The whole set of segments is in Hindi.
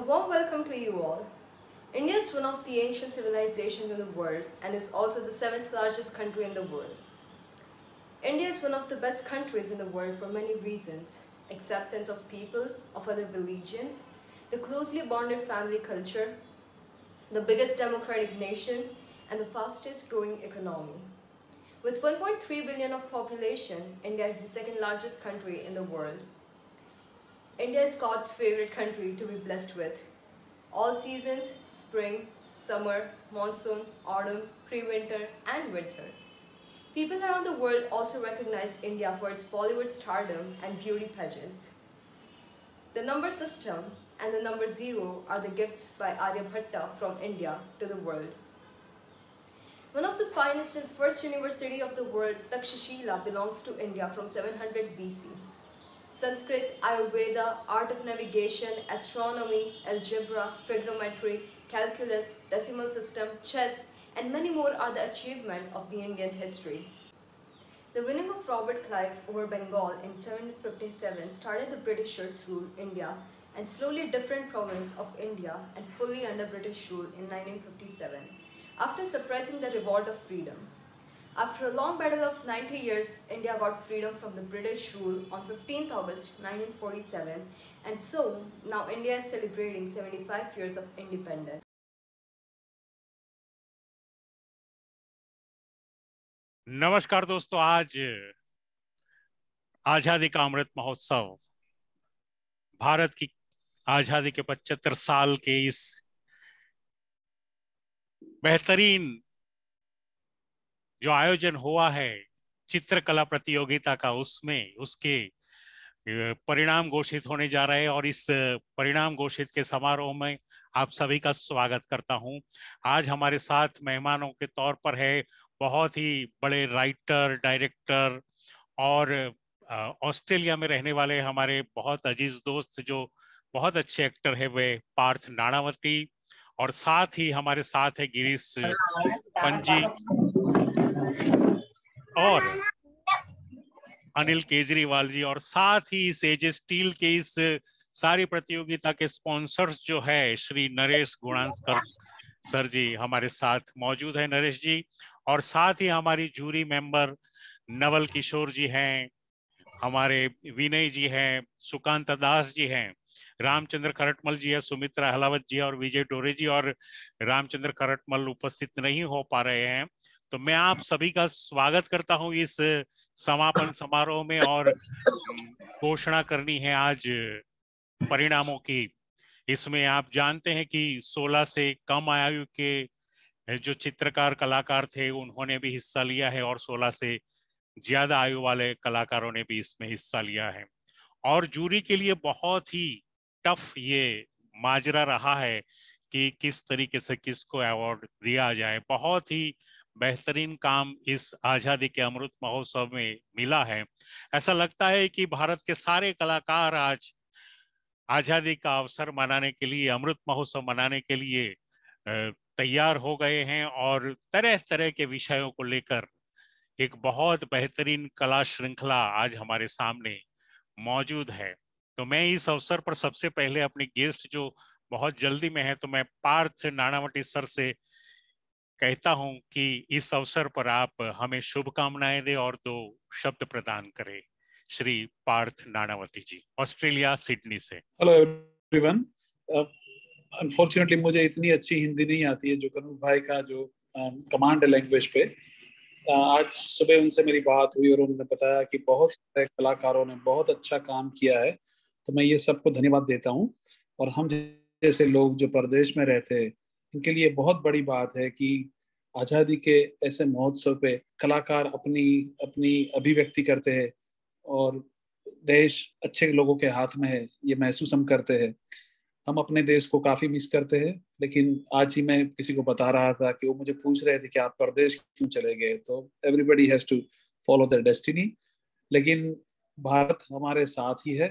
warm welcome to you all. India is one of the ancient civilizations in the world and is also the 7th largest country in the world. India is one of the best countries in the world for many reasons: acceptance of people of other religions, the closely bonded family culture, the biggest democratic nation, and the fastest growing economy. With 1.3 billion of population, India is the second largest country in the world. India is God's favorite country to be blessed with. All seasons, spring, summer, monsoon, autumn, pre-winter and winter. People around the world also recognize India for its Bollywood stardom and beauty pageants. The number system and the number 0 are the gifts by Aryabhatta from India to the world. One of the finest and first university of the world, Takshashila, belongs to India from 700 BC. Sanskrit, Ayurveda, art of navigation, astronomy, algebra, trigonometry, calculus, decimal system, chess, and many more are the achievement of the Indian history. The winning of Robert Clive over Bengal in 757 started the Britishers' rule India and slowly different province of India and fully under British rule in 1957 after suppressing the revolt of freedom. After a long battle of 90 years, India got freedom from the British rule on 15th August 1947, and so now India is celebrating 75 years of independence. नमस्कार दोस्तों, आज आजादी का अमृत महोत्सव, भारत की आजादी के 75 साल के इस बेहतरीन जो आयोजन हुआ है चित्रकला प्रतियोगिता का, उसके परिणाम घोषित होने जा रहे हैं और इस परिणाम घोषित के समारोह में आप सभी का स्वागत करता हूं। आज हमारे साथ मेहमानों के तौर पर है बहुत ही बड़े राइटर, डायरेक्टर और ऑस्ट्रेलिया में रहने वाले हमारे बहुत अजीज दोस्त जो बहुत अच्छे एक्टर है, वे पार्थ नानावती, और साथ ही हमारे साथ है गिरीश पंजी और अनिल केजरीवाल जी, और साथ ही इस एज स्टील के इस सारी प्रतियोगिता के स्पॉन्सर्स जो है श्री नरेश गुणांस्कर सर जी हमारे साथ मौजूद है, नरेश जी। और साथ ही हमारी जूरी मेंबर नवल किशोर जी हैं, हमारे विनय जी हैं, सुकांत दास जी हैं, रामचंद्र खरटमल जी है, सुमित्रा हलावत जी और विजय डोरे जी, और रामचंद्र खरटमल उपस्थित नहीं हो पा रहे हैं। तो मैं आप सभी का स्वागत करता हूं इस समापन समारोह में, और घोषणा करनी है आज परिणामों की। इसमें आप जानते हैं कि 16 से कम आयु के जो चित्रकार कलाकार थे उन्होंने भी हिस्सा लिया है और 16 से ज्यादा आयु वाले कलाकारों ने भी इसमें हिस्सा लिया है। और जूरी के लिए बहुत ही टफ ये माजरा रहा है कि किस तरीके से किसको अवार्ड दिया जाए। बहुत ही बेहतरीन काम इस आजादी के अमृत महोत्सव में मिला है। ऐसा लगता है कि भारत के सारे कलाकार आज आजादी का अवसर मनाने के लिए, अमृत महोत्सव मनाने के लिए तैयार हो गए हैं और तरह तरह के विषयों को लेकर एक बहुत बेहतरीन कला श्रृंखला आज हमारे सामने मौजूद है। तो मैं इस अवसर पर सबसे पहले अपने गेस्ट जो बहुत जल्दी में है, तो मैं पार्थ नानावती सर से कहता हूं कि इस अवसर पर आप हमें शुभकामनाएं दें और 2 शब्द प्रदान करें। श्री पार्थ नानावती जी, ऑस्ट्रेलिया, सिडनी से। Hello everyone. अनफॉर्चुनेटली मुझे इतनी अच्छी हिंदी नहीं आती है जो कनूर भाई का जो कमांड लैंग्वेज पे। आज सुबह उनसे मेरी बात हुई और उन्होंने बताया कि बहुत सारे कलाकारों ने बहुत अच्छा काम किया है, तो मैं ये सबको धन्यवाद देता हूँ। और हम जैसे लोग जो परदेश में रहते हैं, इनके लिए बहुत बड़ी बात है कि आज़ादी के ऐसे महोत्सव पे कलाकार अपनी अपनी अभिव्यक्ति करते हैं और देश अच्छे लोगों के हाथ में है, ये महसूस हम करते हैं। हम अपने देश को काफी मिस करते हैं, लेकिन आज ही मैं किसी को बता रहा था कि वो मुझे पूछ रहे थे कि आप परदेश क्यों चले गए, तो everybody has to follow their destiny. लेकिन भारत हमारे साथ ही है,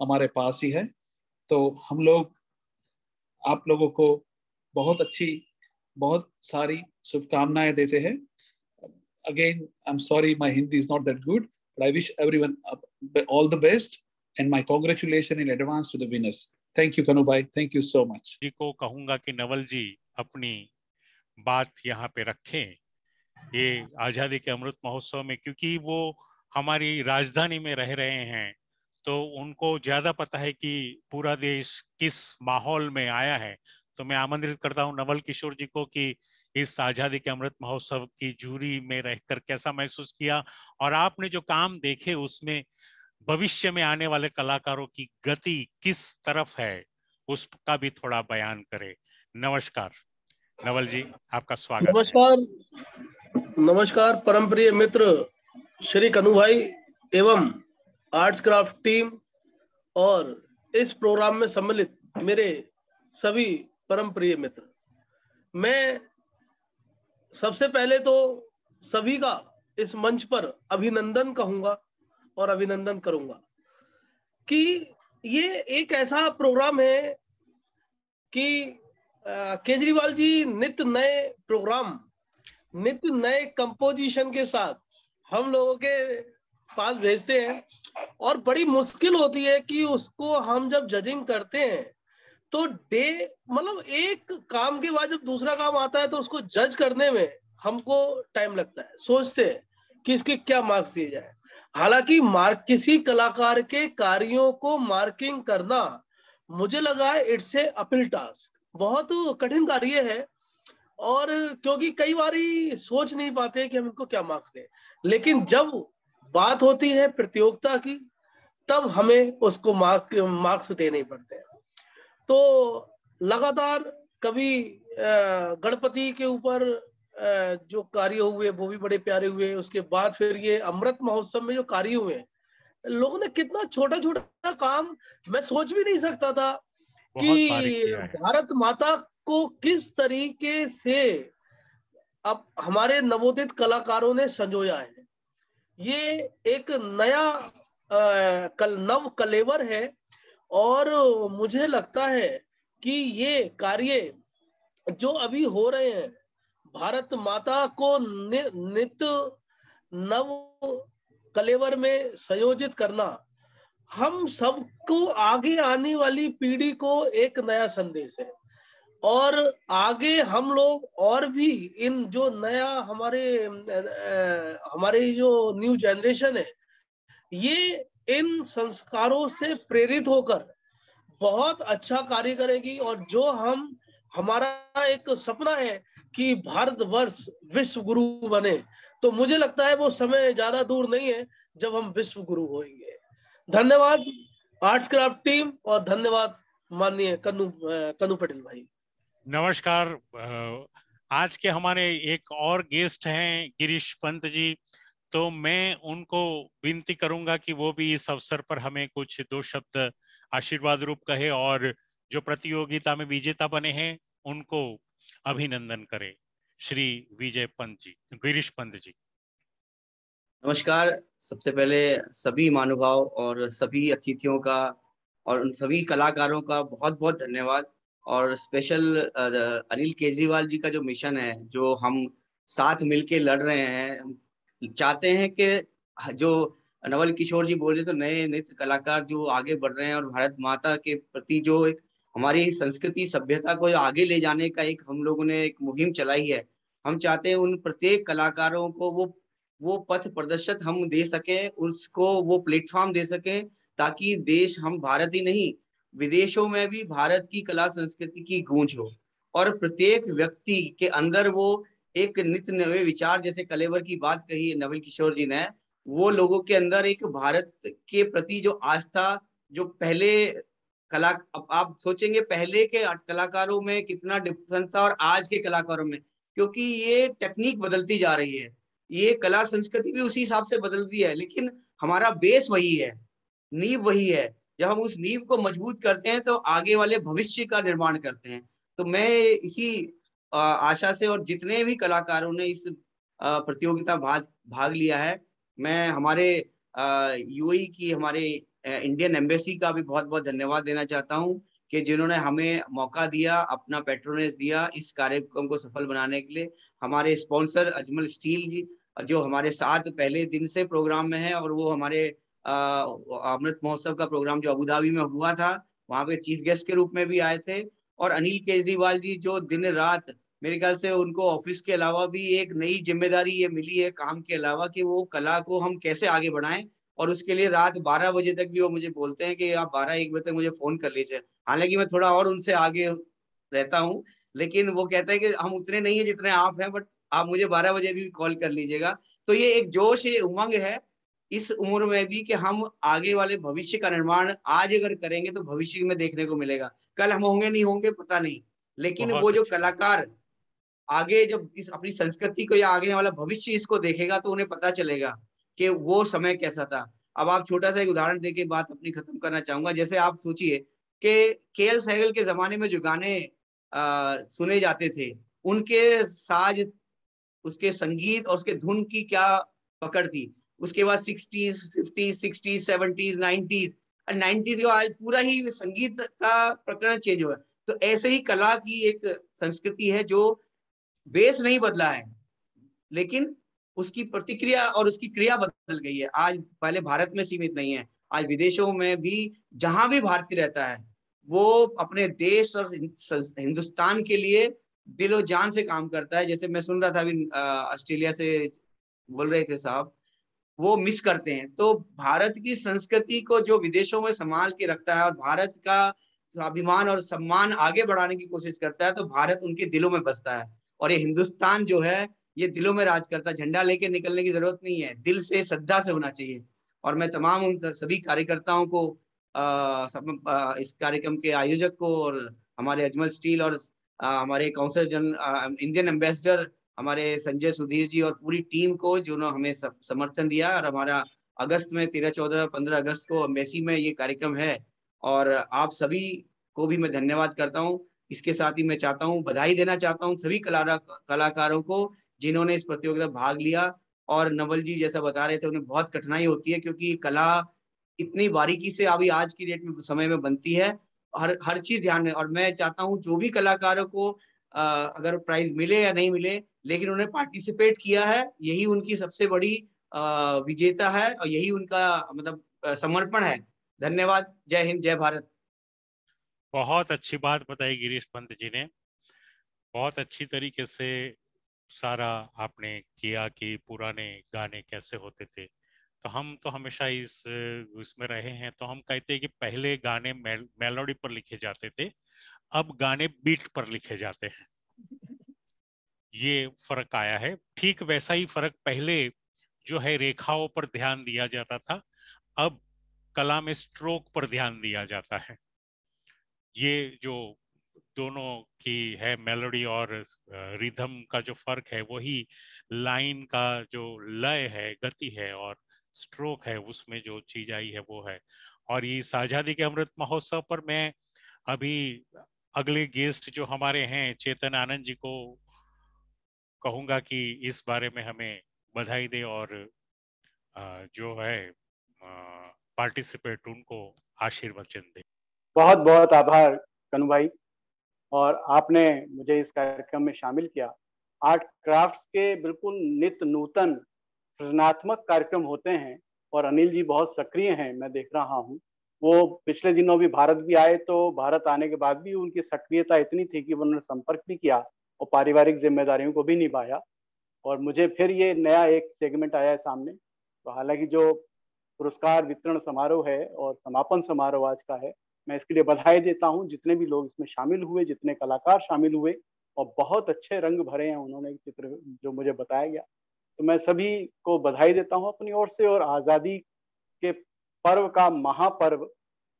हमारे पास ही है। तो हम लोग आप लोगों को बहुत सारी शुभकामनाएं देते हैं। Again I am sorry my Hindi is not that good, but I wish everyone all the best and my congratulations in advance to the winners. Thank you कनु भाई, थैंक यू सो मच। जी को कहूंगा कि नवल जी अपनी बात यहाँ पे रखें ये आजादी के अमृत महोत्सव में, क्योंकि वो हमारी राजधानी में रह रहे हैं तो उनको ज्यादा पता है कि पूरा देश किस माहौल में आया है। तो मैं आमंत्रित करता हूँ नवल किशोर जी को कि इस आजादी के अमृत महोत्सव की जूरी में रहकर कैसा महसूस किया और आपने जो काम देखे उसमें भविष्य में आने वाले कलाकारों की गति किस तरफ है उसका भी थोड़ा बयान करें। नमस्कार नवल जी, आपका स्वागत है। नमस्कार, नमस्कार परम प्रिय मित्र श्री कनु भाई एवं आर्ट्स क्राफ्ट टीम और इस प्रोग्राम में सम्मिलित मेरे सभी परम प्रिय मित्र। मैं सबसे पहले तो सभी का इस मंच पर अभिनंदन कहूंगा और अभिनंदन करूंगा कि ये एक ऐसा प्रोग्राम है कि केजरीवाल जी नित्य नए प्रोग्राम, नित्य नए कंपोजिशन के साथ हम लोगों के पास भेजते हैं और बड़ी मुश्किल होती है कि उसको हम जब जजिंग करते हैं तो मतलब एक काम के बाद जब दूसरा काम आता है तो उसको जज करने में हमको टाइम लगता है। सोचते हैं कि इसके क्या मार्क्स दिए जाए। हालांकि किसी कलाकार के कार्यों को मार्किंग करना मुझे लगा है इट्स ए अपील टास्क, बहुत कठिन कार्य है और क्योंकि कई बारी सोच नहीं पाते कि हम इनको क्या मार्क्स दें, लेकिन जब बात होती है प्रतियोगिता की तब हमें उसको मार्क्स देने पड़ते हैं। तो लगातार कभी गणपति के ऊपर जो कार्य हुए वो भी बड़े प्यारे हुए, उसके बाद फिर ये अमृत महोत्सव में जो कार्य हुए, लोगों ने कितना छोटा छोटा काम, मैं सोच भी नहीं सकता था कि भारत माता को किस तरीके से अब हमारे नवोदित कलाकारों ने संजोया है। ये एक नया नव कलेवर है और मुझे लगता है कि ये कार्य जो अभी हो रहे हैं भारत माता को नित्य नव कलेवर में संयोजित करना, हम सबको आगे आने वाली पीढ़ी को एक नया संदेश है और आगे हम लोग और भी इन जो नया हमारे जो न्यू जनरेशन है ये इन संस्कारों से प्रेरित होकर बहुत अच्छा कार्य करेगी और जो हमारा एक सपना है कि भारतवर्ष विश्व गुरु बने, तो मुझे लगता है वो समय ज्यादा दूर नहीं है जब हम विश्व गुरु होंगे। धन्यवाद आर्ट्स क्राफ्ट टीम और धन्यवाद माननीय कनु पटेल भाई। नमस्कार। आज के हमारे एक और गेस्ट हैं गिरीश पंत जी, तो मैं उनको विनती करूंगा कि वो भी इस अवसर पर हमें कुछ दो शब्द आशीर्वाद रूप कहे और जो प्रतियोगिता में विजेता बने हैं उनको अभिनंदन करें। श्री विजय पंत जी, गिरीश पंत जी। नमस्कार। सबसे पहले सभी महानुभाव और सभी अतिथियों का और उन सभी कलाकारों का बहुत बहुत धन्यवाद और स्पेशल अनिल केजरीवाल जी का जो मिशन है, जो हम साथ मिलके लड़ रहे हैं, हम चाहते हैं कि जो नवल किशोर जी बोले तो नए नृत्य कलाकार जो आगे बढ़ रहे हैं और भारत माता के प्रति जो एक हमारी संस्कृति सभ्यता को आगे ले जाने का एक हम लोगों ने एक मुहिम चलाई है। हम चाहते हैं उन प्रत्येक कलाकारों को वो पथ प्रदर्शक हम दे सकें, उसको वो प्लेटफॉर्म दे सकें ताकि देश, हम भारत ही नहीं विदेशों में भी भारत की कला संस्कृति की गूंज हो और प्रत्येक व्यक्ति के अंदर वो एक नित्य नए विचार, जैसे कलेवर की बात कही है नवल किशोर जी ने, वो लोगों के अंदर एक भारत के प्रति जो आस्था, जो पहले आप सोचेंगे पहले के कलाकारों में कितना डिफरेंस था और आज के कलाकारों में, क्योंकि ये टेक्निक बदलती जा रही है, ये कला संस्कृति भी उसी हिसाब से बदलती है, लेकिन हमारा बेस वही है, नींव वही है। जब हम उस नींव को मजबूत करते हैं तो आगे वाले भविष्य का निर्माण करते हैं। तो मैं इसी आशा से, और जितने भी कलाकारों ने इस प्रतियोगिता भाग लिया है, मैं हमारे यूएई की, हमारे इंडियन एम्बेसी का भी बहुत बहुत धन्यवाद देना चाहता हूं कि जिन्होंने हमें मौका दिया, अपना पेट्रोनेज दिया इस कार्यक्रम को सफल बनाने के लिए। हमारे स्पॉन्सर अजमल स्टील जी जो हमारे साथ पहले दिन से प्रोग्राम में है, और वो हमारे अमृत महोत्सव का प्रोग्राम जो अबू धाबी में हुआ था वहां पे चीफ गेस्ट के रूप में भी आए थे। और अनिल केजरीवाल जी जो दिन रात, मेरे ख्याल से उनको ऑफिस के अलावा भी एक नई जिम्मेदारी ये मिली है काम के अलावा, कि वो कला को हम कैसे आगे बढ़ाएं। और उसके लिए रात 12 बजे तक भी वो मुझे बोलते हैं कि आप 12-1 बजे तक मुझे फोन कर लीजिए। हालांकि मैं थोड़ा और उनसे आगे रहता हूँ, लेकिन वो कहते हैं कि हम उतने नहीं है जितने आप हैं, बट आप मुझे 12 बजे भी कॉल कर लीजिएगा। तो ये एक जोश, ये उमंग है इस उम्र में भी, कि हम आगे वाले भविष्य का निर्माण आज अगर करेंगे तो भविष्य में देखने को मिलेगा। कल हम होंगे नहीं होंगे पता नहीं, लेकिन वो बहुत जो अच्छी बात। कलाकार आगे जब इस अपनी संस्कृति को या आगे वाला भविष्य इसको देखेगा तो उन्हें पता चलेगा कि वो समय कैसा था। अब आप छोटा सा एक उदाहरण देके बात अपनी खत्म करना चाहूंगा। जैसे आप सोचिए कि के.एल. सहगल के जमाने में जो गाने सुने जाते थे, उनके साज, उसके संगीत और उसके धुन की क्या पकड़ थी। उसके बाद 60s 50s 60s 70s 90s और 90s का आज पूरा ही संगीत का प्रकरण चेंज हुआ है। तो ऐसे ही कला की एक संस्कृति है जो बेस नहीं बदला है, लेकिन उसकी प्रतिक्रिया और उसकी क्रिया बदल गई है। आज पहले भारत में सीमित नहीं है, आज विदेशों में भी जहां भी भारतीय रहता है वो अपने देश और हिंदुस्तान के लिए दिलो जान से काम करता है। जैसे मैं सुन रहा था अभी ऑस्ट्रेलिया से बोल रहे थे साहब, वो मिस करते हैं। तो भारत की संस्कृति को जो विदेशों में संभाल के रखता है और भारत का स्वाभिमान और सम्मान आगे बढ़ाने की कोशिश करता है, तो भारत उनके दिलों में बसता है। और ये हिंदुस्तान जो है ये दिलों में राज करता है। झंडा लेके निकलने की जरूरत नहीं है, दिल से श्रद्धा से होना चाहिए। और मैं तमाम उन सभी कार्यकर्ताओं को इस कार्यक्रम के आयोजक को और हमारे अजमल स्टील और हमारे काउंसिलर जनरल इंडियन एम्बेसडर हमारे संजय सुधीर जी और पूरी टीम को जिन्होंने हमें समर्थन दिया। और हमारा अगस्त में 13, 14, 15 अगस्त को अम्बेसी में ये कार्यक्रम है, और आप सभी को भी मैं धन्यवाद करता हूँ। इसके साथ ही मैं चाहता हूँ, बधाई देना चाहता हूँ सभी कलाकारों को जिन्होंने इस प्रतियोगिता में भाग लिया। और नवल जी जैसा बता रहे थे, उन्हें बहुत कठिनाई होती है क्योंकि कला इतनी बारीकी से अभी आज की डेट में समय में बनती है, हर चीज ध्यान में। और मैं चाहता हूँ जो भी कलाकारों को अगर प्राइज मिले या नहीं मिले, लेकिन उन्हें पार्टिसिपेट किया है, यही उनकी सबसे बड़ी विजेता है और यही उनका मतलब समर्पण है। धन्यवाद। जय हिंद, जय भारत। बहुत अच्छी बात बताई गिरीश पंत जी ने, बहुत अच्छी तरीके से सारा आपने किया कि पुराने गाने कैसे होते थे। तो हम तो हमेशा इसमें रहे हैं, तो हम कहते हैं कि पहले गाने मेलोडी पर लिखे जाते थे, अब गाने बीट पर लिखे जाते हैं। ये फर्क आया है। ठीक वैसा ही फर्क पहले जो है रेखाओं पर ध्यान दिया जाता था, अब कला में स्ट्रोक पर ध्यान दिया जाता है। ये जो दोनों की है मेलोडी और रिदम का जो फर्क है, वही लाइन का जो लय है, गति है, और स्ट्रोक है, उसमें जो चीज आई है वो है। और ये इस आजादी के अमृत महोत्सव पर मैं अभी अगले गेस्ट जो हमारे हैं चेतन आनंद जी को कहूंगा कि इस बारे में हमें बधाई दे और जो है पार्टिसिपेट उनको आशीर्वचन दे। बहुत बहुत आभार कनु भाई, और आपने मुझे इस कार्यक्रम में शामिल किया। आर्ट क्राफ्ट्स के बिल्कुल नित्य नूतन सृजनात्मक कार्यक्रम होते हैं और अनिल जी बहुत सक्रिय हैं, मैं देख रहा हूँ। वो पिछले दिनों भी भारत भी आए, तो भारत आने के बाद भी उनकी सक्रियता इतनी थी कि उन्होंने संपर्क भी किया और पारिवारिक जिम्मेदारियों को भी निभाया। और मुझे फिर ये नया एक सेगमेंट आया है सामने। तो हालांकि जो पुरस्कार वितरण समारोह है और समापन समारोह आज का है, मैं इसके लिए बधाई देता हूं जितने भी लोग इसमें शामिल हुए, जितने कलाकार शामिल हुए, और बहुत अच्छे रंग भरे हैं उन्होंने चित्र जो मुझे बताया गया। तो मैं सभी को बधाई देता हूं अपनी ओर से। और आज़ादी के पर्व का महापर्व,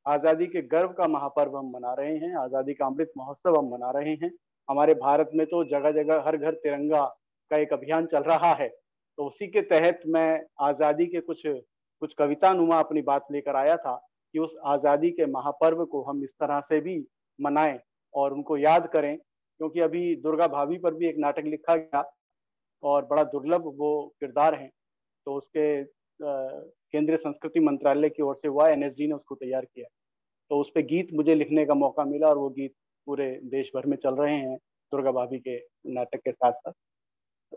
आज़ादी के गर्व का महापर्व हम मना रहे हैं, आज़ादी का अमृत महोत्सव हम मना रहे हैं। हमारे भारत में तो जगह जगह हर घर तिरंगा का एक अभियान चल रहा है। तो उसी के तहत मैं आज़ादी के कुछ कविता नुमा अपनी बात लेकर आया था कि उस आज़ादी के महापर्व को हम इस तरह से भी मनाएं और उनको याद करें। क्योंकि अभी दुर्गा भाभी पर भी एक नाटक लिखा गया और बड़ा दुर्लभ वो किरदार हैं, तो उसके केंद्रीय संस्कृति मंत्रालय की ओर से हुआ, एनएसडी ने उसको तैयार किया। तो उस पर गीत मुझे लिखने का मौका मिला और वो गीत पूरे देश भर में चल रहे हैं दुर्गा भाभी के नाटक के साथ साथ।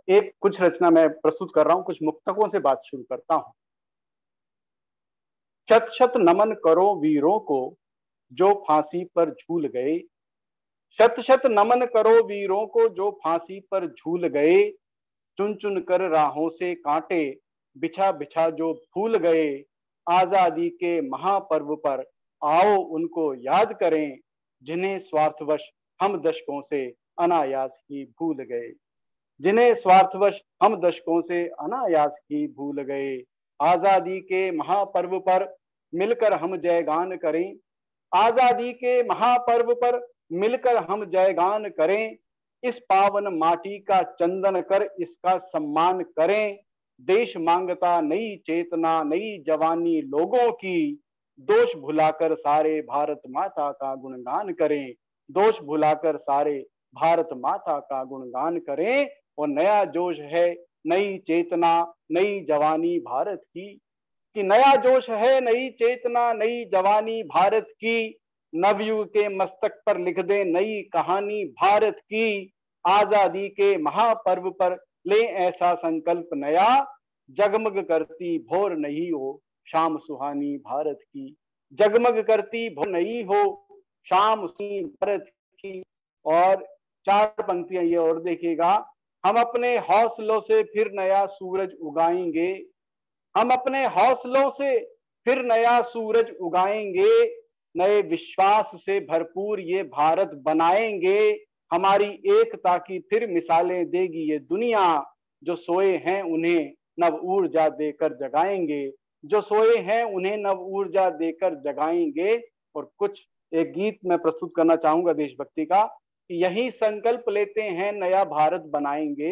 एक कुछ रचना मैं प्रस्तुत कर रहा हूँ, कुछ मुक्तकों से बात शुरू करता हूँ। शत शत नमन करो वीरों को, जो फांसी पर झूल गए। शत शत नमन करो वीरों को जो फांसी पर झूल गए। चुन चुन कर राहों से कांटे बिछा बिछा जो भूल गए। आजादी के महापर्व पर आओ उनको याद करें, जिन्हें स्वार्थवश हम दशकों से अनायास ही भूल गए। जिन्हें स्वार्थवश हम दशकों से अनायास ही भूल गए। आजादी के महापर्व पर मिलकर हम जयगान करें। आजादी के महापर्व पर मिलकर हम जयगान करें। इस पावन माटी का चंदन कर इसका सम्मान करें। देश मांगता नई चेतना नई जवानी लोगों की। दोष भुलाकर सारे भारत माता का गुणगान करें। दोष भुलाकर सारे भारत माता का गुणगान करें। और नया जोश है नई चेतना नई जवानी भारत की। कि नया जोश है नई चेतना नई जवानी भारत की। नवयुग के मस्तक पर लिख दे नई कहानी भारत की। आजादी के महापर्व पर ले ऐसा संकल्प नया। जगमग करती भोर नहीं हो शाम सुहानी भारत की। जगमग करती भोर नहीं हो शाम सुहानी भारत की। और 4 पंक्तियां ये और देखिएगा। हम अपने हौसलों से फिर नया सूरज उगाएंगे। हम अपने हौसलों से फिर नया सूरज उगाएंगे। नए विश्वास से भरपूर ये भारत बनाएंगे। हमारी एकता की फिर मिसालें देगी ये दुनिया। जो सोए हैं उन्हें नव ऊर्जा देकर जगाएंगे। जो सोए हैं उन्हें नव ऊर्जा देकर जगाएंगे। और कुछ एक गीत मैं प्रस्तुत करना चाहूंगा देशभक्ति का। यही संकल्प लेते हैं नया भारत बनाएंगे।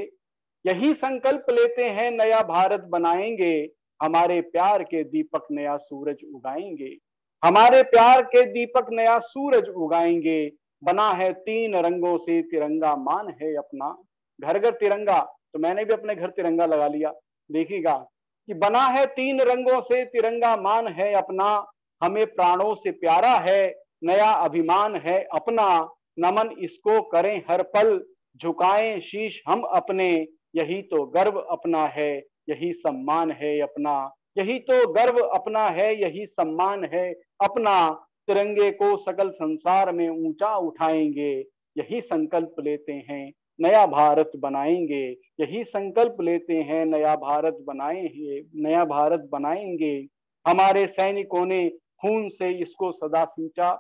यही संकल्प लेते हैं नया भारत बनाएंगे। हमारे प्यार के दीपक नया सूरज उगाएंगे। हमारे प्यार के दीपक नया सूरज उगाएंगे। बना है 3 रंगों से तिरंगा मान है अपना। घर घर तिरंगा, तो मैंने भी अपने घर तिरंगा लगा लिया। देखिएगा कि बना है 3 रंगों से तिरंगा मान है अपना। हमें प्राणों से प्यारा है नया अभिमान है अपना। नमन इसको करें हर पल झुकाएं शीश हम अपने। यही तो गर्व अपना है यही सम्मान है अपना। यही तो गर्व अपना है यही सम्मान है अपना। तिरंगे को सकल संसार में ऊंचा उठाएंगे। यही संकल्प लेते हैं नया भारत बनाएंगे। यही संकल्प लेते हैं नया भारत बनाएंगे। नया भारत बनाएंगे। हमारे सैनिकों ने खून से इसको सदा सींचा।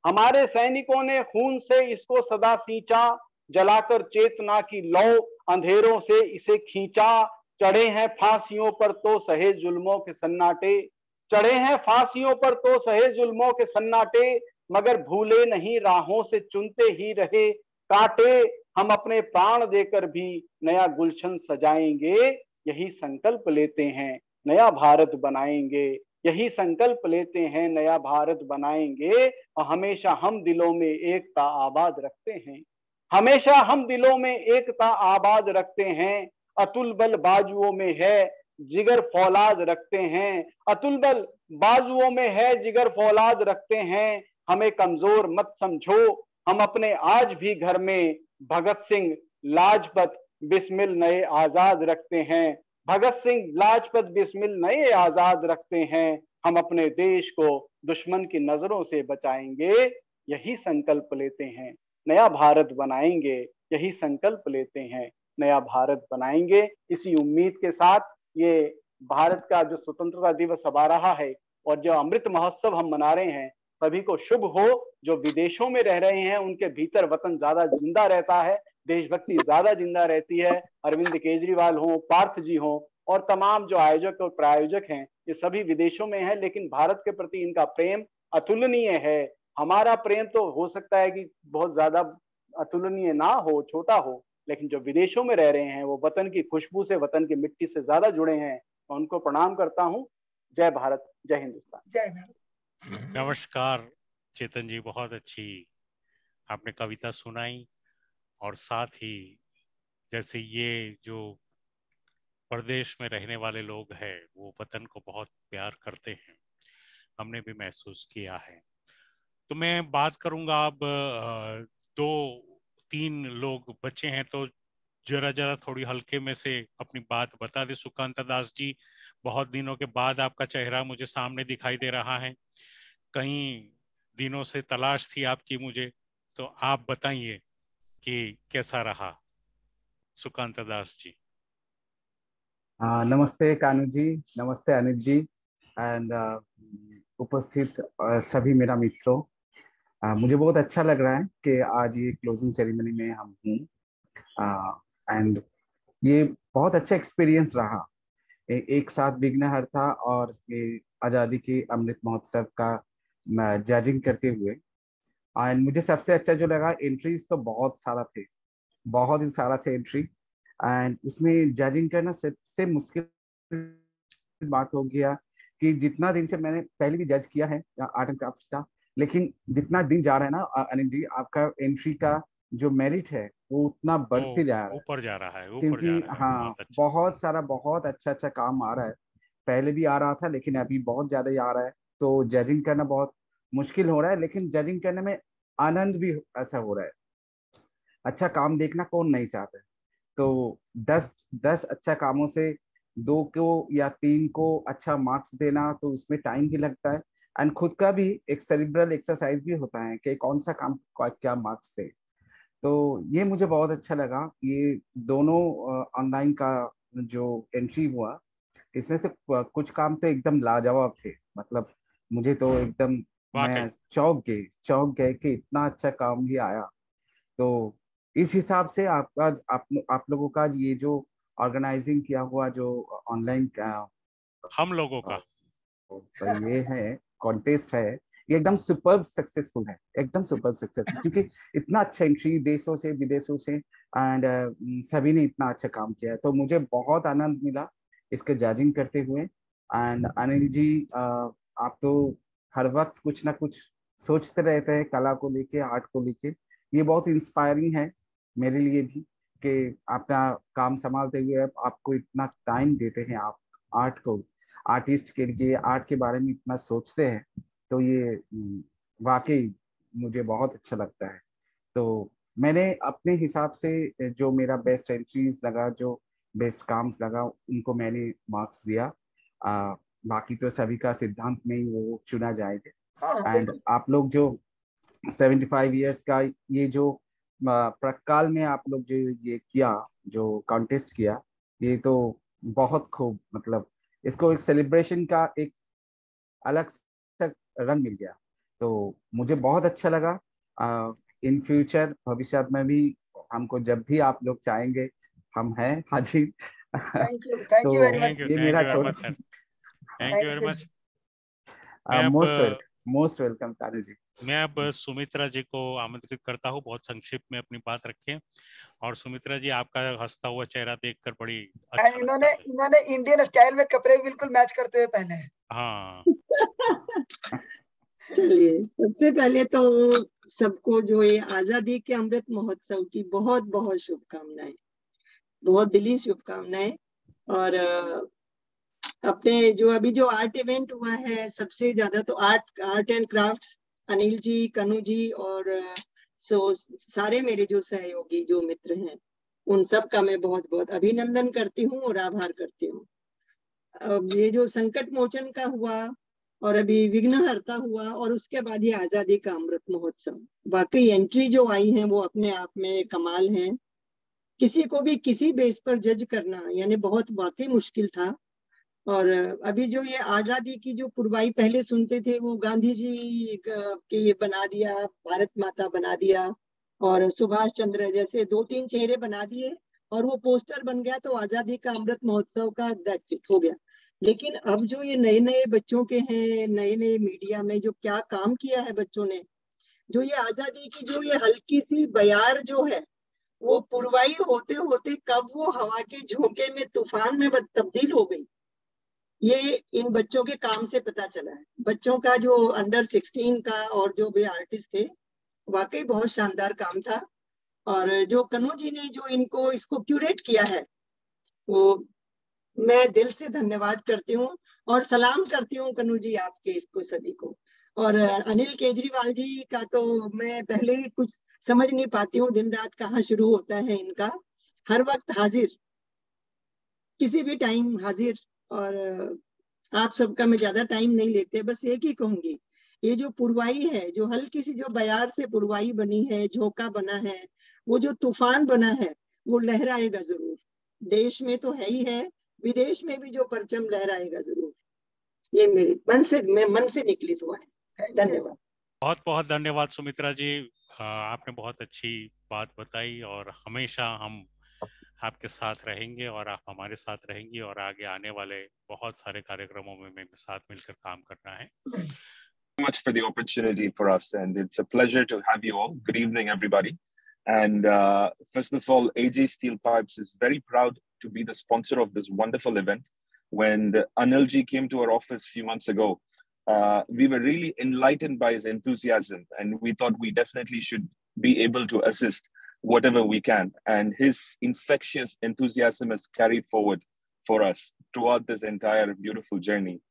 हमारे सैनिकों ने खून से इसको सदा सींचा। जलाकर चेतना की लौ अंधेरों से इसे खींचा। चढ़े हैं फांसियों पर तो सहे जुल्मों के सन्नाटे। चढ़े हैं फांसियों पर तो सहे जुल्मों के सन्नाटे। मगर भूले नहीं राहों से चुनते ही रहे कांटे। हम अपने प्राण देकर भी नया गुलशन सजाएंगे। यही संकल्प लेते हैं नया भारत बनाएंगे। यही संकल्प लेते हैं नया भारत बनाएंगे। और हमेशा हम दिलों में एकता आबाद रखते हैं। हमेशा हम दिलों में एकता आबाद रखते हैं। अतुल बल बाजुओं में है जिगर फौलाद रखते हैं। अतुल बल बाजुओं में है जिगर फौलाद रखते हैं। हमें कमजोर मत समझो हम अपने आज भी घर में भगत सिंह लाजपत बिस्मिल नए आजाद रखते हैं। भगत सिंह लाजपत बिस्मिल नए आजाद रखते हैं। हम अपने देश को दुश्मन की नजरों से बचाएंगे। यही संकल्प लेते हैं नया भारत बनाएंगे। यही संकल्प लेते हैं नया भारत बनाएंगे। इसी उम्मीद के साथ ये भारत का जो स्वतंत्रता दिवस अब आ रहा है और जो अमृत महोत्सव हम मना रहे हैं, सभी को शुभ हो। जो विदेशों में रह रहे हैं उनके भीतर वतन ज्यादा जिंदा रहता है, देशभक्ति ज्यादा जिंदा रहती है। अरविंद केजरीवाल हो, पार्थ जी हो और तमाम जो आयोजक और प्रायोजक हैं, ये सभी विदेशों में है, लेकिन भारत के प्रति इनका प्रेम अतुलनीय है। हमारा प्रेम तो हो सकता है कि बहुत ज्यादा अतुलनीय ना हो, छोटा हो, लेकिन जो विदेशों में रह रहे हैं वो वतन की खुशबू से, वतन की मिट्टी से ज्यादा जुड़े हैं। मैं उनको प्रणाम करता हूँ। जय भारत, जय हिंदुस्तान। जय भारत। नमस्कार चेतन जी, बहुत अच्छी आपने कविता सुनाई। और साथ ही जैसे ये जो प्रदेश में रहने वाले लोग हैं वो वतन को बहुत प्यार करते हैं, हमने भी महसूस किया है। तो मैं बात करूंगा अब 2-3 लोग बचे हैं, तो जरा थोड़ी हल्के में से अपनी बात बता दे। सुकांता दास जी, बहुत दिनों के बाद आपका चेहरा मुझे सामने दिखाई दे रहा है। कहीं दिनों से तलाश थी आपकी मुझे, तो आप बताइए कि कैसा रहा सुकांत दास जी। नमस्ते कानू जी, नमस्ते अनिल जी एंड उपस्थित सभी मेरा मित्रों। मुझे बहुत अच्छा लग रहा है कि आज ये क्लोजिंग सेरेमनी में हम हूँ एंड ये बहुत अच्छा एक्सपीरियंस रहा। एक साथ विघ्नहर्ता और ये आज़ादी के अमृत महोत्सव का जजिंग करते हुए, एंड मुझे सबसे अच्छा जो लगा, एंट्रीज तो बहुत सारा थे, बहुत ही सारा थे एंट्री, एंड उसमें जजिंग करना सबसे मुश्किल बात हो गया कि जितना दिन से मैंने पहले भी जज किया है आर्ट एंड क्राफ्ट का, लेकिन जितना दिन जा रहा है ना अनिल जी, आपका एंट्री का जो मेरिट है वो उतना बढ़ते जा रहा है। ऊपर जा रहा है, ऊपर क्योंकि जा रहा है। हाँ, बहुत अच्छा, बहुत सारा बहुत अच्छा अच्छा काम आ रहा है। पहले भी आ रहा था लेकिन अभी बहुत ज्यादा ही आ रहा है, तो जजिंग करना बहुत मुश्किल हो रहा है, लेकिन जजिंग करने में आनंद भी ऐसा हो रहा है। अच्छा काम देखना कौन नहीं चाहता है। तो 10 अच्छा कामों से 2 को या 3 को अच्छा मार्क्स देना, तो उसमें टाइम भी लगता है, एंड खुद का भी एक सेरिब्रल एक्सरसाइज भी होता है कि कौन सा काम का क्या मार्क्स दे। तो ये मुझे बहुत अच्छा लगा। ये दोनों ऑनलाइन का जो एंट्री हुआ, इसमें से कुछ काम तो एकदम लाजवाब थे, मतलब मुझे तो एकदम, वाकई। मैं चौंक गए कि इतना अच्छा काम भी आया। तो इस हिसाब से आपका आप लोगों का ये जो ऑर्गेनाइजिंग किया हुआ जो ऑनलाइन हम लोगों का ये है कॉन्टेस्ट है, ये एकदम सुपर सक्सेसफुल है, एकदम सुपर सक्सेसफुल, क्योंकि इतना अच्छा एंट्री देशों से विदेशों से, एंड सभी ने इतना अच्छा काम किया है। तो मुझे बहुत आनंद मिला इसके जजिंग करते हुए। एंड अनिल जी, आप तो हर वक्त कुछ ना कुछ सोचते रहते हैं कला को लेके, आर्ट को लेके। ये बहुत इंस्पायरिंग है मेरे लिए भी कि अपना काम संभालते हुए आपको इतना टाइम देते हैं, आप आर्ट को, आर्टिस्ट के लिए आर्ट के बारे में इतना सोचते हैं। तो ये वाकई मुझे बहुत अच्छा लगता है। तो मैंने अपने हिसाब से जो मेरा बेस्ट एंट्रीज लगा, जो बेस्ट काम्स लगा, उनको मैंने मार्क्स दिया। बाकी तो सभी का सिद्धांत में ही वो चुना जाएगा। हाँ एंड बिल्कुल। आप लोग जो 75 इयर्स का ये जो प्रकाल में आप लोग जो ये किया, जो कॉन्टेस्ट किया, ये तो बहुत खूब, मतलब इसको एक सेलिब्रेशन का एक अलग सा रंग मिल गया। तो मुझे बहुत अच्छा लगा। इन फ्यूचर भविष्य में भी हमको जब भी आप लोग चाहेंगे, हम हैं हाजिर। Thank you very much. तो ये थैंक मेरा you very much sir, thank you thank very you. Much. मैं अब मोस्ट वेलकम तारू जी। मैं अब सुमित्रा जी को आमंत्रित करता हूँ, बहुत संक्षिप्त में अपनी बात रखें। और सुमित्रा जी, आपका हंसता हुआ चेहरा देखकर बड़ी अच्छा लगता है। इन्होंने इंडियन स्टाइल में कपड़े बिल्कुल मैच करते हुए पहने हैं। हाँ। चलिए, सबसे पहले तो सबको जो ये आजादी के अमृत महोत्सव की बहुत बहुत शुभकामनाएं, बहुत दिली शुभकामनाएं। और अपने जो अभी जो आर्ट इवेंट हुआ है, सबसे ज्यादा तो art and crafts, Anil ji, कनू जी और सारे मेरे जो सहयोगी जो मित्र हैं, उन सब का मैं बहुत बहुत अभिनंदन करती हूँ और आभार करती हूँ। अब ये जो संकट मोचन का हुआ और अभी विघ्नहर्ता हुआ और उसके बाद ये आजादी का अमृत महोत्सव, वाकई एंट्री जो आई है वो अपने आप में कमाल है। किसी को भी किसी बेस पर जज करना यानी बहुत वाकई मुश्किल था। और अभी जो ये आजादी की जो पुरवाई पहले सुनते थे, वो गांधी जी के ये बना दिया, भारत माता बना दिया और सुभाष चंद्र जैसे 2-3 चेहरे बना दिए और वो पोस्टर बन गया, तो आजादी का अमृत महोत्सव का दैट्स इट हो गया। लेकिन अब जो ये नए नए बच्चों के हैं, नए नए मीडिया में जो क्या काम किया है बच्चों ने, जो ये आजादी की जो ये हल्की सी बयार जो है, वो पुरवाई होते होते कब वो हवा के झोंके में तूफान में तब्दील हो गई, ये इन बच्चों के काम से पता चला है। बच्चों का जो अंडर 16 का और जो भी आर्टिस्ट थे, वाकई बहुत शानदार काम था। और जो कनू जी ने जो इनको इसको क्यूरेट किया है, वो मैं दिल से धन्यवाद करती हूँ और सलाम करती हूँ कनू जी आपके इसको सभी को। और अनिल केजरीवाल जी का तो मैं पहले ही कुछ समझ नहीं पाती हूँ, दिन रात कहाँ शुरू होता है इनका, हर वक्त हाजिर, किसी भी टाइम हाजिर। और आप सबका मैं ज्यादा टाइम नहीं लेते, बस एक ही कहूंगी ये जो पुरवाई है, जो हल्की सी जो बयार से पुरवाई बनी है, झोंका बना है, वो जो तूफान बना है, वो लहराएगा जरूर। देश में तो है ही है, विदेश में भी जो परचम लहराएगा जरूर। ये मेरे मन से निकली दुआ है। धन्यवाद। बहुत बहुत धन्यवाद सुमित्रा जी, आपने बहुत अच्छी बात बताई और हमेशा हम आपके साथ रहेंगे और आप हमारे साथ रहेंगी और आगे आने वाले बहुत सारे कार्यक्रमों में साथ मिलकर काम करना है। Much for the opportunity for us, and it's a pleasure to have you all. Good evening, everybody. And first of all, AJ Steel Pipes is very proud to be the sponsor of this wonderful event. When Anil ji came to our office a few months ago, we were really enlightened by his enthusiasm, and we thought we definitely should be able to assist whatever we can. And his infectious enthusiasm is carried forward for us throughout this entire beautiful journey.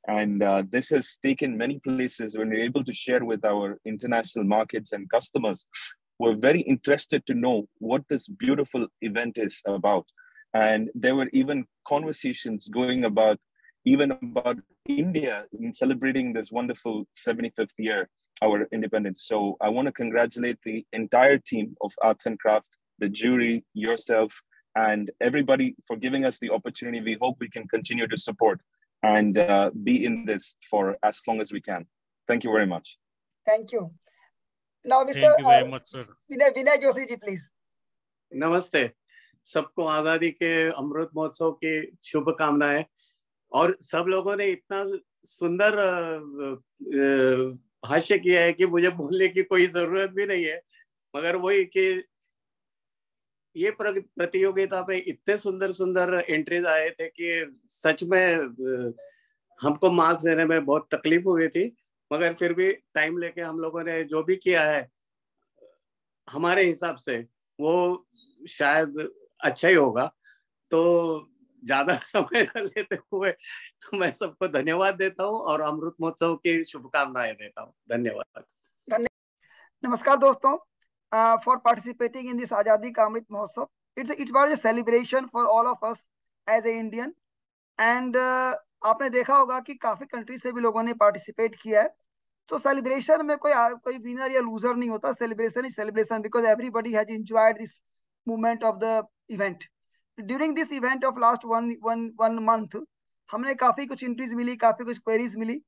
And this has taken many places when we're able to share with our international markets and customers. We're very interested to know what this beautiful event is about. And there were even conversations going about India in celebrating this wonderful 75th year, our independence. So I want to congratulate the entire team of Arts and Crafts, the jury, yourself, and everybody for giving us the opportunity. We hope we can continue to support and be in this for as long as we can. Thank you very much. Thank you. Now, Mr. Thank you very much, sir. Vinay Joshi ji, please. नमस्ते, सबको आजादी के अमृत महोत्सव की शुभकामनाएं। और सब लोगों ने इतना सुंदर भाष्य किया है कि मुझे बोलने की कोई जरूरत भी नहीं है, मगर वही कि ये प्रतियोगिता पे इतने सुंदर सुंदर एंट्रीज आए थे कि सच में हमको मार्क्स देने में बहुत तकलीफ हुई थी, मगर फिर भी टाइम लेके हम लोगों ने जो भी किया है हमारे हिसाब से वो शायद अच्छा ही होगा। तो ज्यादा समय न लेते हुए मैं सबको धन्यवाद देता हूँ और अमृत महोत्सव की शुभकामनाएं देता हूँ। धन्यवाद। नमस्कार दोस्तों, for participating in this Azadi Ka Amrit Mahotsav. It was a celebration for all of us as a Indian. And आपने देखा होगा कि काफी कंट्री से भी लोगों ने पार्टिसिपेट किया है। तो सेलिब्रेशन में कोई विनर या लूजर नहीं होता। Celebration is celebration because everybody has enjoyed this movement of the event. During this event of last one month हमने काफी कुछ एंट्रीज मिली, काफी कुछ क्वेरीज मिली।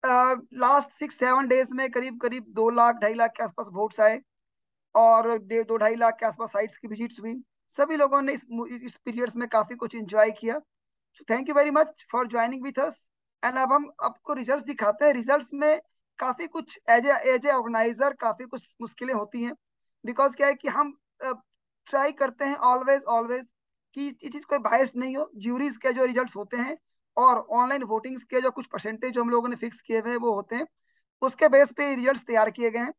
लास्ट 6-7 डेज में करीब 2 लाख 2.5 लाख के आसपास वोट्स आए और 2-2.5 लाख के आसपास साइट्स की विजिट्स हुई। सभी लोगों ने इस पीरियड्स में काफी कुछ एंजॉय किया। So thank you very much for joining with us. And अब हम आपको रिजल्ट्स दिखाते हैं। रिजल्ट्स में काफी कुछ एज ए ऑर्गेनाइजर काफी कुछ मुश्किलें होती हैं, बिकॉज क्या है कि हम ट्राई करते हैं ऑलवेज कि ये चीज कोई बायस नहीं हो। ज्यूरीज के जो रिजल्ट्स होते हैं और ऑनलाइन वोटिंग्स के जो कुछ परसेंटेज जो हम लोगों ने फिक्स किए हुए हैं वो होते हैं, उसके बेस पे रिजल्ट्स तैयार किए गए हैं।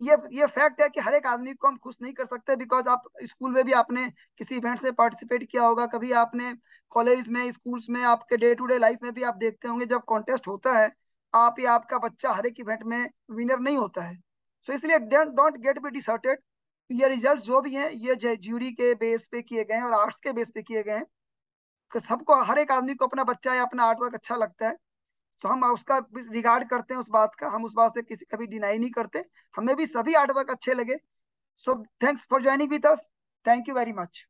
ये फैक्ट है कि हर एक आदमी को हम खुश नहीं कर सकते, बिकॉज आप स्कूल में भी आपने किसी इवेंट से पार्टिसिपेट किया होगा, कभी आपने कॉलेज में, स्कूल्स में, आपके डे टू डे लाइफ में भी आप देखते होंगे जब कॉन्टेस्ट होता है आप या आपका बच्चा हर एक इवेंट में विनर नहीं होता है। सो इसलिए डोंट गेट बी डिसर्टेड। ये रिजल्ट्स जो भी हैं ये ज्यूरी के बेस पे किए गए हैं और आर्ट्स के बेस पे किए गए हैं। सबको, हर एक आदमी को अपना बच्चा या अपना आर्ट वर्क अच्छा लगता है, तो हम उसका रिगार्ड करते हैं उस बात का, हम उस बात से कभी डिनाई नहीं करते। हमें भी सभी आर्ट वर्क अच्छे लगे। So thanks for joining with us. Thank you very much.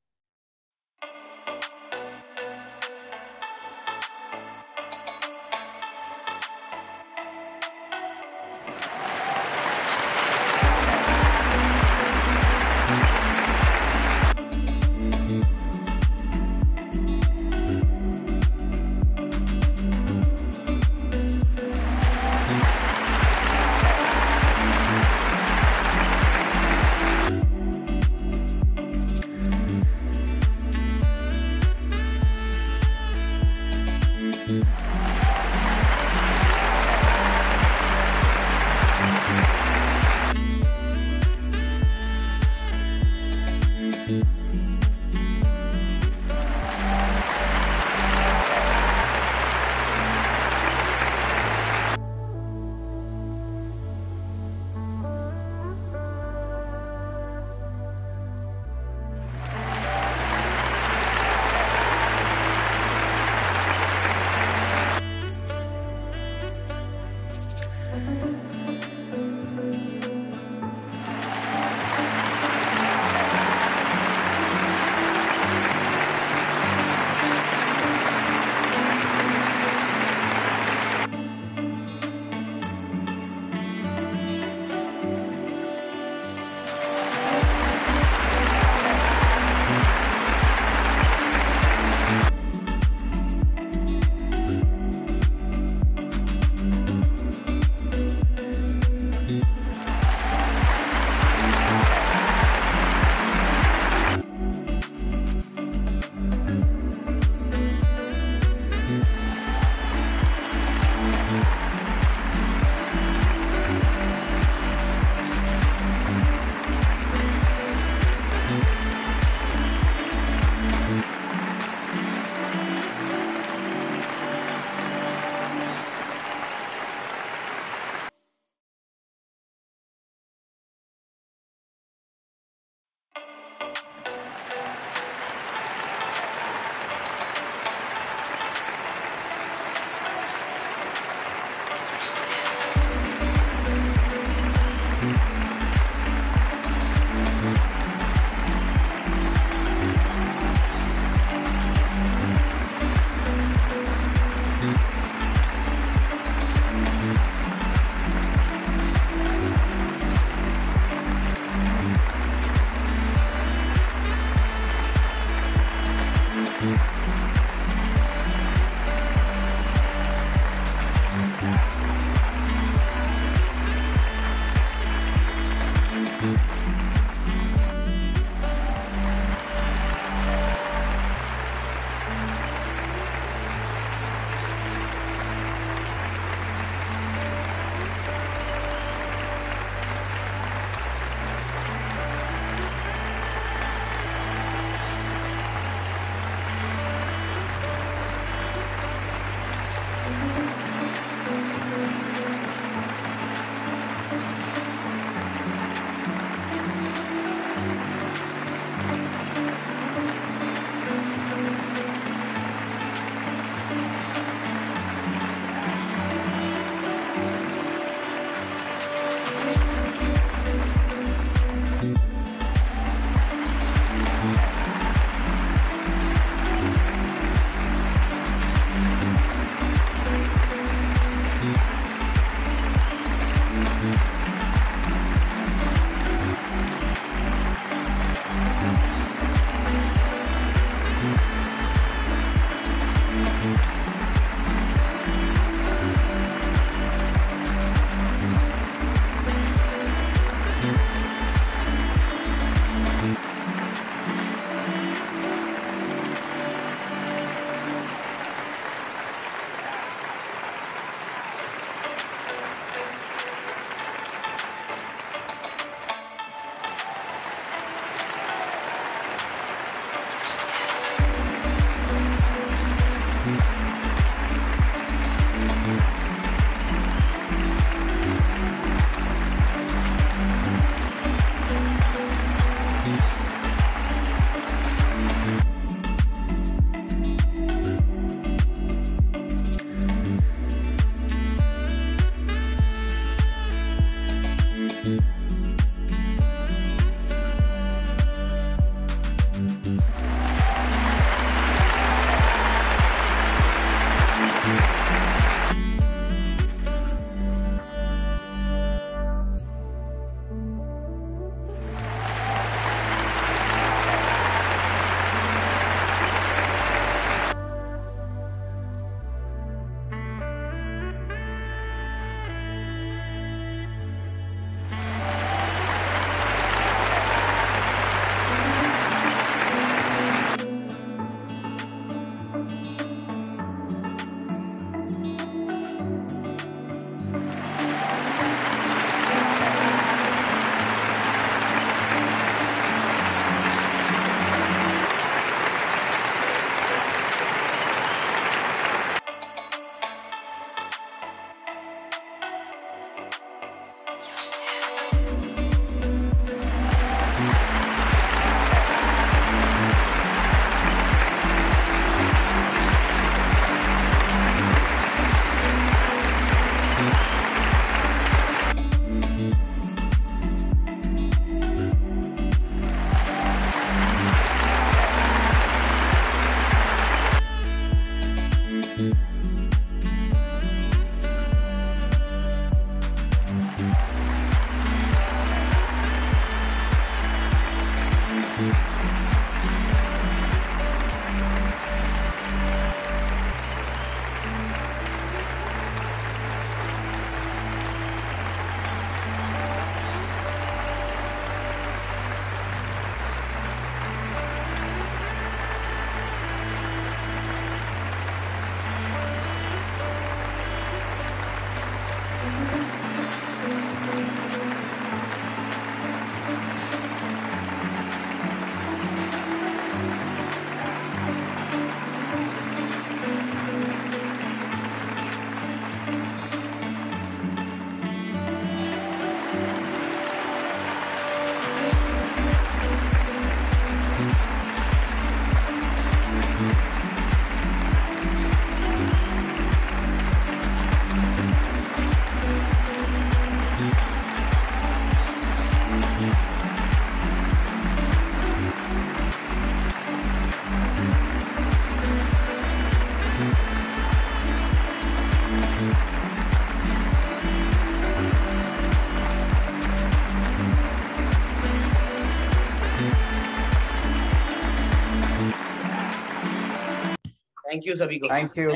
Thank you सभी को। Thank you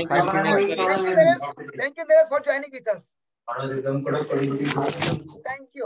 Thank you Naresh for joining with us. Thank you.